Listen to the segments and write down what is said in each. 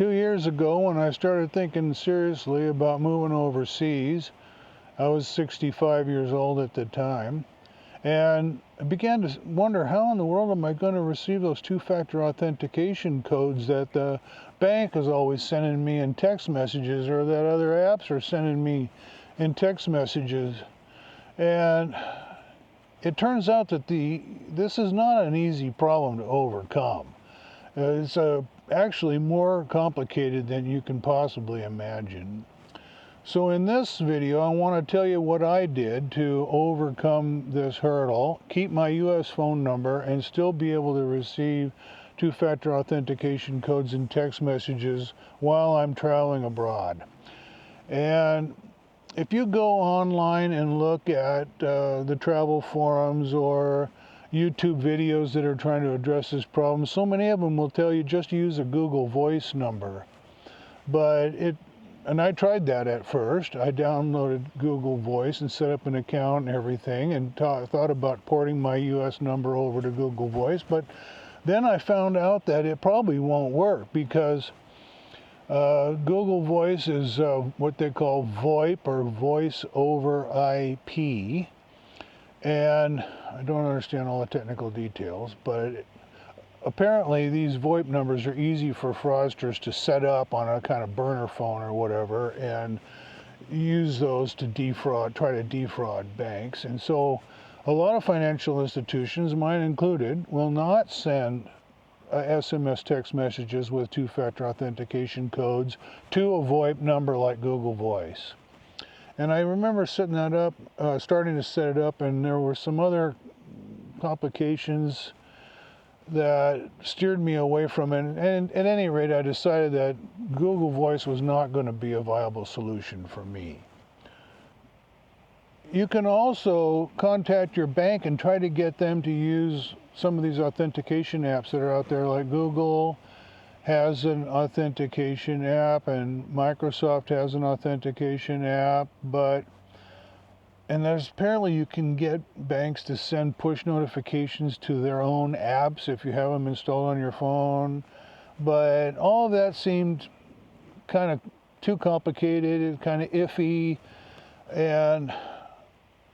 2 years ago, when I started thinking seriously about moving overseas, I was 65 years old at the time, and I began to wonder, how in the world am I going to receive those two-factor authentication codes that the bank is always sending me in text messages, or that other apps are sending me in text messages. And it turns out that this is not an easy problem to overcome. It's actually more complicated than you can possibly imagine. So in this video, I want to tell you what I did to overcome this hurdle, keep my US phone number, and still be able to receive two-factor authentication codes and text messages while I'm traveling abroad. And if you go online and look at the travel forums or YouTube videos that are trying to address this problem, so many of them will tell you just use a Google Voice number. And I tried that at first. I downloaded Google Voice and set up an account and everything, and thought about porting my US number over to Google Voice. But then I found out that it probably won't work, because Google Voice is what they call VoIP, or Voice over IP. And I don't understand all the technical details, but apparently these VoIP numbers are easy for fraudsters to set up on a kind of burner phone or whatever, and use those to try to defraud banks. And so a lot of financial institutions, mine included, will not send SMS text messages with two-factor authentication codes to a VoIP number like Google Voice. And I remember setting that up, starting to set it up, and there were some other complications that steered me away from it. And at any rate, I decided that Google Voice was not going to be a viable solution for me. You can also contact your bank and try to get them to use some of these authentication apps that are out there. Like Google has an authentication app, and Microsoft has an authentication app, and there's apparently you can get banks to send push notifications to their own apps if you have them installed on your phone. But all of that seemed kind of too complicated, kind of iffy, and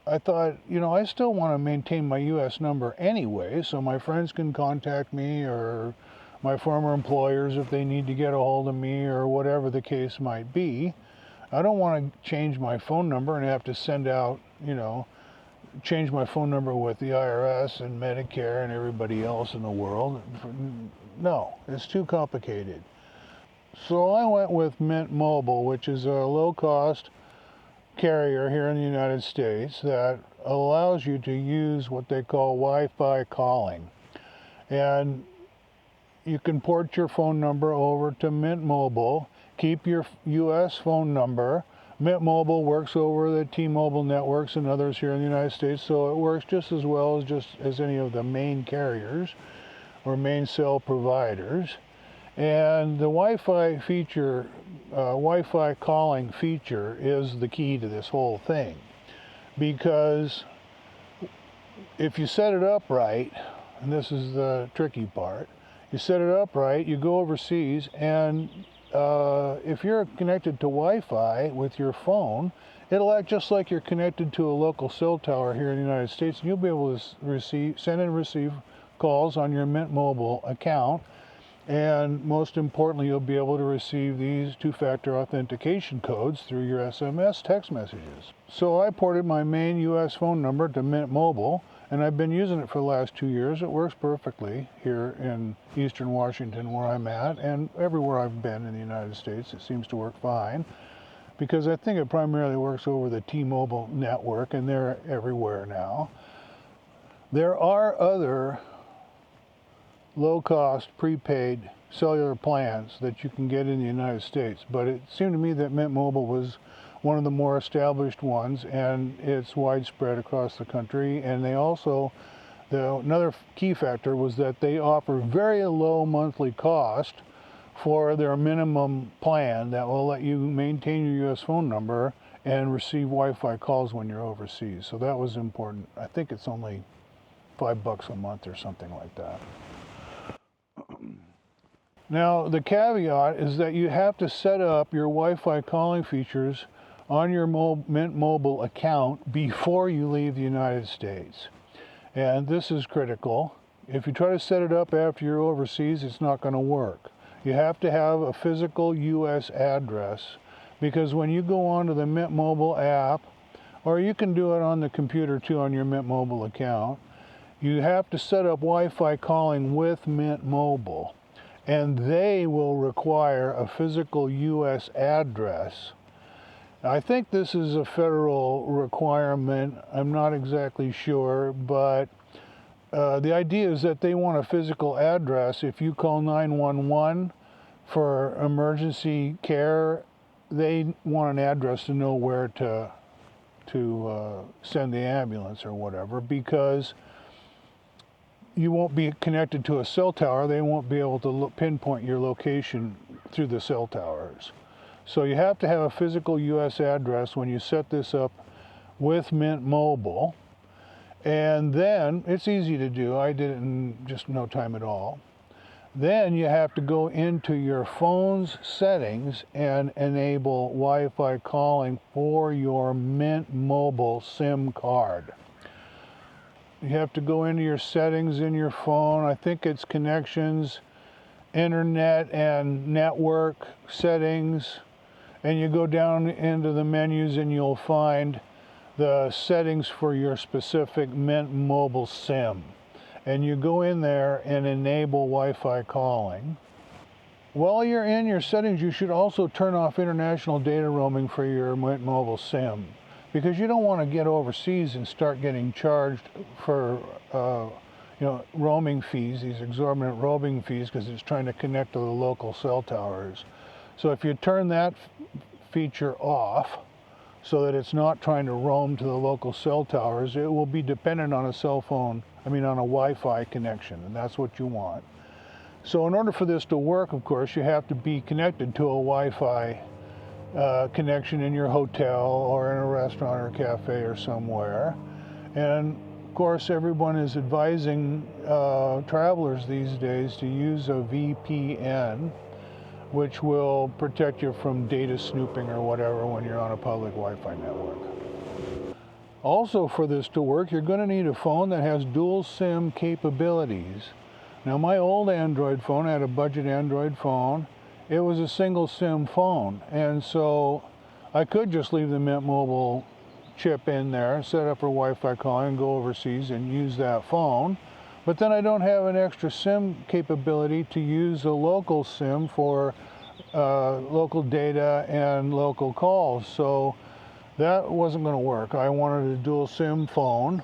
I thought, I still want to maintain my US number anyway, so my friends can contact me, or my former employers if they need to get a hold of me, or whatever the case might be. I don't want to change my phone number and have to send out, change my phone number with the IRS and Medicare and everybody else in the world. No, it's too complicated. So I went with Mint Mobile, which is a low-cost carrier here in the United States that allows you to use what they call Wi-Fi calling. And you can port your phone number over to Mint Mobile, keep your US phone number. Mint Mobile works over the T-Mobile networks and others here in the United States, so it works just as well as any of the main carriers or main cell providers. And the Wi-Fi feature, Wi-Fi calling feature, is the key to this whole thing, because if you set it up right, and this is the tricky part, you set it up right, you go overseas, and if you're connected to Wi-Fi with your phone, it'll act just like you're connected to a local cell tower here in the United States, and you'll be able to send and receive calls on your Mint Mobile account. And most importantly, you'll be able to receive these two-factor authentication codes through your SMS text messages. So I ported my main US phone number to Mint Mobile, and I've been using it for the last 2 years. It works perfectly here in Eastern Washington, where I'm at, and everywhere I've been in the United States, it seems to work fine, because I think it primarily works over the T-Mobile network, and they're everywhere now. There are other low-cost prepaid cellular plans that you can get in the United States, but it seemed to me that Mint Mobile was one of the more established ones, and it's widespread across the country. And they also, another key factor was that they offer very low monthly cost for their minimum plan that will let you maintain your US phone number and receive Wi-Fi calls when you're overseas. So that was important. I think it's only $5 a month or something like that. Now, the caveat is that you have to set up your Wi-Fi calling features on your Mint Mobile account before you leave the United States. And this is critical. If you try to set it up after you're overseas, it's not going to work. You have to have a physical U.S. address, because when you go onto the Mint Mobile app, or you can do it on the computer too on your Mint Mobile account, you have to set up Wi-Fi calling with Mint Mobile, and they will require a physical U.S. address. I think this is a federal requirement. I'm not exactly sure, but the idea is that they want a physical address. If you call 911 for emergency care, they want an address to know where to send the ambulance or whatever, because you won't be connected to a cell tower. They won't be able to pinpoint your location through the cell towers. So you have to have a physical U.S. address when you set this up with Mint Mobile. And then, it's easy to do. I did it in just no time at all. Then you have to go into your phone's settings and enable Wi-Fi calling for your Mint Mobile SIM card. You have to go into your settings in your phone. I think it's connections, internet and network settings. And you go down into the menus and you'll find the settings for your specific Mint Mobile SIM. And you go in there and enable Wi-Fi calling. While you're in your settings, you should also turn off international data roaming for your Mint Mobile SIM, because you don't want to get overseas and start getting charged for roaming fees, these exorbitant roaming fees, because it's trying to connect to the local cell towers. So if you turn that feature off, so that it's not trying to roam to the local cell towers, it will be dependent on on a Wi-Fi connection, and that's what you want. So in order for this to work, of course, you have to be connected to a Wi-Fi connection in your hotel or in a restaurant or cafe or somewhere. And of course, everyone is advising travelers these days to use a VPN, which will protect you from data snooping or whatever when you're on a public Wi-Fi network. Also, for this to work, you're going to need a phone that has dual SIM capabilities. Now, my old Android phone, I had a budget Android phone. It was a single SIM phone, and so I could just leave the Mint Mobile chip in there, set up for Wi-Fi calling, and go overseas and use that phone. But then I don't have an extra SIM capability to use a local SIM for local data and local calls. So that wasn't going to work. I wanted a dual SIM phone.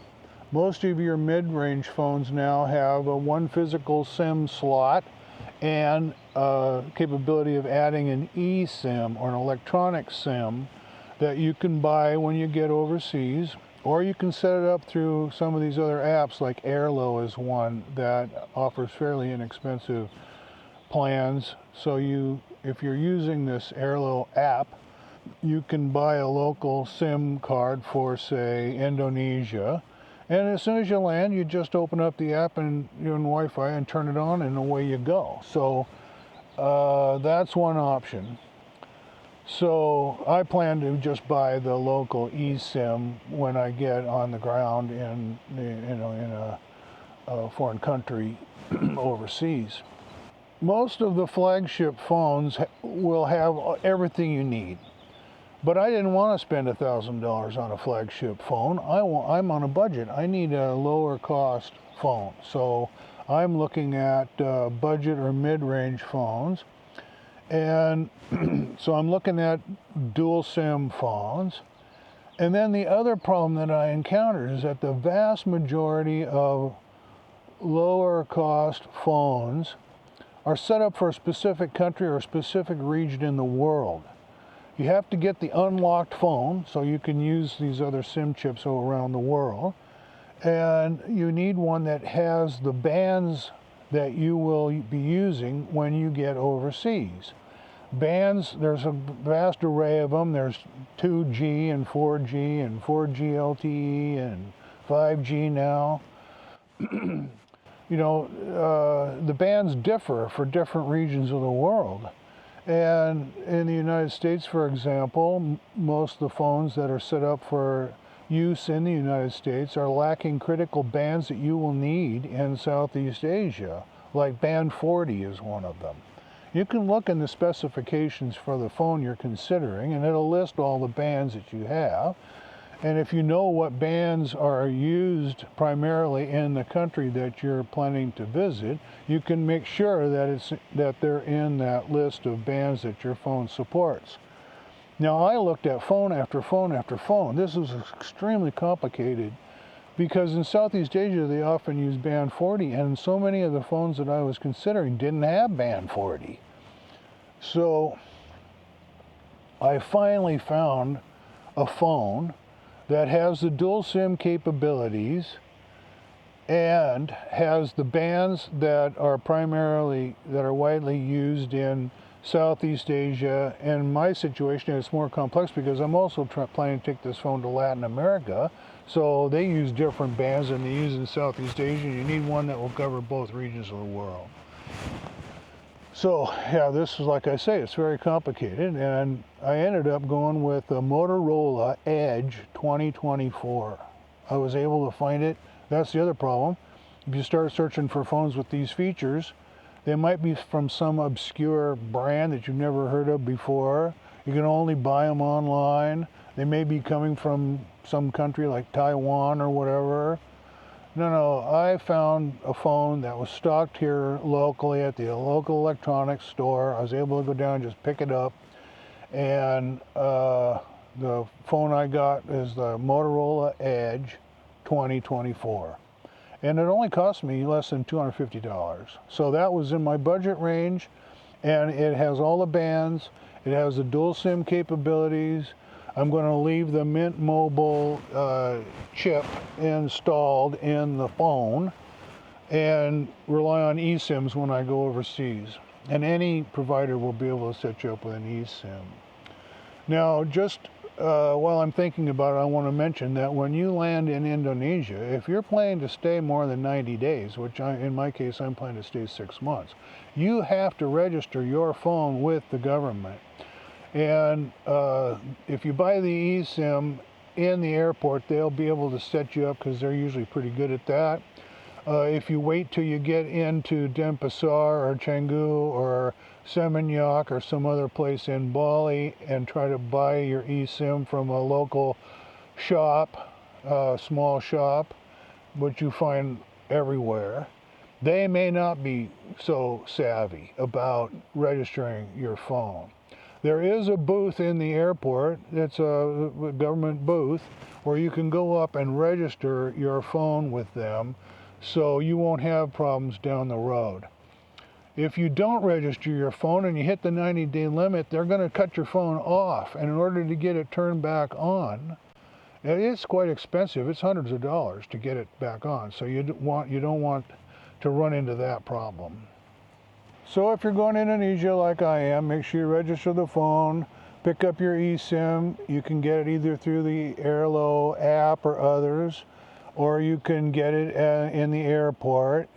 Most of your mid-range phones now have a one physical SIM slot and capability of adding an eSIM or an electronic SIM that you can buy when you get overseas. Or you can set it up through some of these other apps, like Airlo is one that offers fairly inexpensive plans. So if you're using this Airlo app, you can buy a local SIM card for, say, Indonesia. And as soon as you land, you just open up the app and you're on Wi-Fi and turn it on, and away you go. So that's one option. So I plan to just buy the local eSIM when I get on the ground in a foreign country overseas. Most of the flagship phones will have everything you need, but I didn't want to spend $1,000 on a flagship phone. I'm on a budget. I need a lower cost phone, so I'm looking at budget or mid-range phones. And so I'm looking at dual SIM phones. And then the other problem that I encountered is that the vast majority of lower cost phones are set up for a specific country or a specific region in the world. You have to get the unlocked phone so you can use these other SIM chips all around the world. And you need one that has the bands that you will be using when you get overseas. Bands, there's a vast array of them. There's 2G and 4G and 4G LTE and 5G now. you know, the bands differ for different regions of the world. And in the United States, for example, most of the phones that are set up for use in the United States are lacking critical bands that you will need in Southeast Asia, like band 40 is one of them. You can look in the specifications for the phone you're considering, and it'll list all the bands that you have. And if you know what bands are used primarily in the country that you're planning to visit, you can make sure that they're in that list of bands that your phone supports. Now, I looked at phone after phone after phone. This is extremely complicated because in Southeast Asia they often use band 40, and so many of the phones that I was considering didn't have band 40. So I finally found a phone that has the dual SIM capabilities and has the bands that are widely used in Southeast Asia. And my situation is more complex because I'm also planning to take this phone to Latin America, so they use different bands than they use in Southeast Asia. You need one that will cover both regions of the world. So yeah, this is, like I say, it's very complicated, and I ended up going with a Motorola Edge 2024. I was able to find it. That's the other problem. If you start searching for phones with these features, they might be from some obscure brand that you've never heard of before. You can only buy them online. They may be coming from some country like Taiwan or whatever. No, I found a phone that was stocked here locally at the local electronics store. I was able to go down and just pick it up. And the phone I got is the Motorola Edge 2024. And it only cost me less than $250. So that was in my budget range, and it has all the bands. It has the dual SIM capabilities. I'm going to leave the Mint Mobile chip installed in the phone and rely on eSIMs when I go overseas. And any provider will be able to set you up with an eSIM. Now, just while I'm thinking about it, I want to mention that when you land in Indonesia, if you're planning to stay more than 90 days, which in my case, I'm planning to stay 6 months, you have to register your phone with the government. And if you buy the eSIM in the airport, they'll be able to set you up because they're usually pretty good at that. If you wait till you get into Denpasar or Canggu or Seminyak or some other place in Bali and try to buy your eSIM from a local shop, small shop, which you find everywhere, they may not be so savvy about registering your phone. There is a booth in the airport, it's a government booth, where you can go up and register your phone with them so you won't have problems down the road. If you don't register your phone and you hit the 90-day limit, they're going to cut your phone off. And in order to get it turned back on, it's quite expensive. It's hundreds of dollars to get it back on. So you don't want to run into that problem. So if you're going to Indonesia like I am, make sure you register the phone, pick up your eSIM. You can get it either through the Airlo app or others, or you can get it in the airport.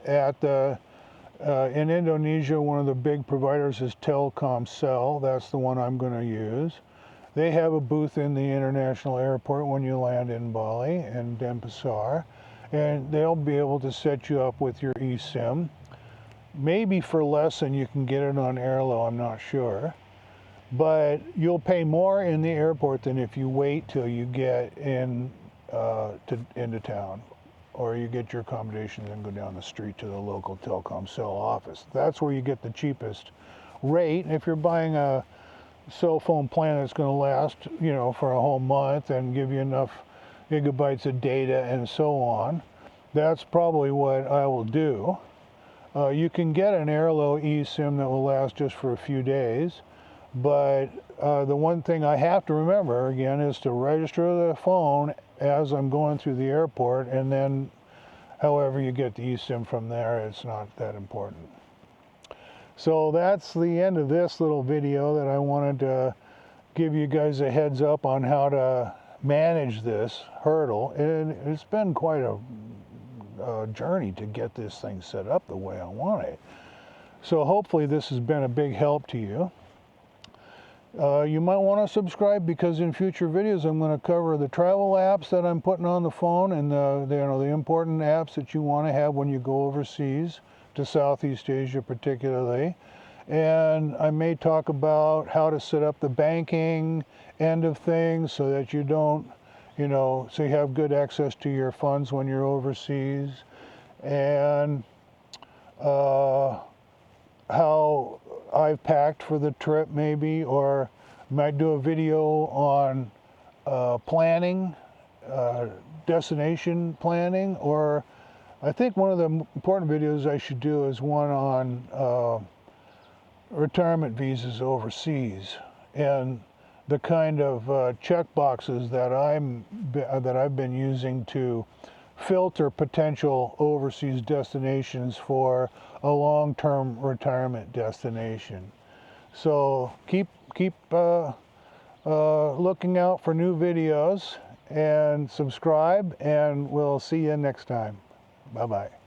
In Indonesia, one of the big providers is Telkomsel. That's the one I'm going to use. They have a booth in the international airport when you land in Bali and Denpasar, and they'll be able to set you up with your eSIM. Maybe for less than you can get it on Airlo, I'm not sure. But you'll pay more in the airport than if you wait till you get into town, or you get your accommodations and go down the street to the local Telkomsel office. That's where you get the cheapest rate. And if you're buying a cell phone plan that's going to last, for a whole month and give you enough gigabytes of data and so on, that's probably what I will do. You can get an Airlo eSIM that will last just for a few days, but the one thing I have to remember, again, is to register the phone as I'm going through the airport, and then however you get the eSIM from there, it's not that important. So that's the end of this little video that I wanted to give you guys a heads up on how to manage this hurdle. And it's been quite a journey to get this thing set up the way I want it. So hopefully this has been a big help to you. You might want to subscribe, because in future videos I'm going to cover the travel apps that I'm putting on the phone, and the important apps that you want to have when you go overseas, to Southeast Asia particularly. And I may talk about how to set up the banking end of things so that you don't, so you have good access to your funds when you're overseas. And how I've packed for the trip maybe, or might do a video on planning, destination planning, or I think one of the important videos I should do is one on retirement visas overseas, and the kind of check boxes that I've been using to filter potential overseas destinations for a long-term retirement destination. So keep looking out for new videos, and subscribe, and we'll see you next time. Bye-bye.